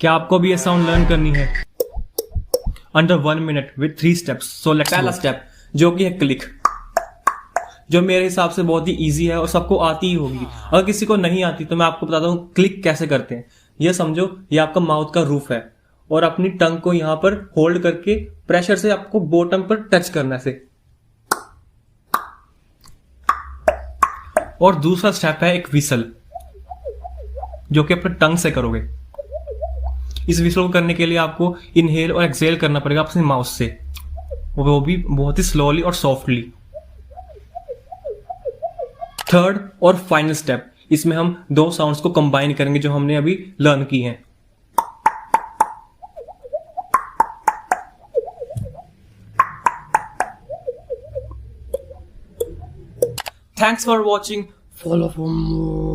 क्या आपको भी ये साउंड लर्न करनी है? Under 1 minute with 3 steps. So let's पहला स्टेप जो कि है क्लिक, जो मेरे हिसाब से बहुत ही इजी है और सबको आती ही होगी। अगर किसी को नहीं आती तो मैं आपको बताता हूँ क्लिक कैसे करते हैं। ये समझो ये आपका माउथ का रूफ है और अपनी टंग को यहां पर होल्ड करके प्रेशर से आपको बॉटम पर टच करना है। और दूसरा स्टेप है एक विसल, जो कि अपने टंग से करोगे। इस विसल को करने के लिए आपको इनहेल और एक्सहेल करना पड़ेगा अपने माउथ से, वो भी बहुत ही स्लोली और सॉफ्टली। थर्ड और फाइनल स्टेप, इसमें हम 2 साउंड्स को कंबाइन करेंगे जो हमने अभी लर्न की हैं। Thanks for watching, follow for more.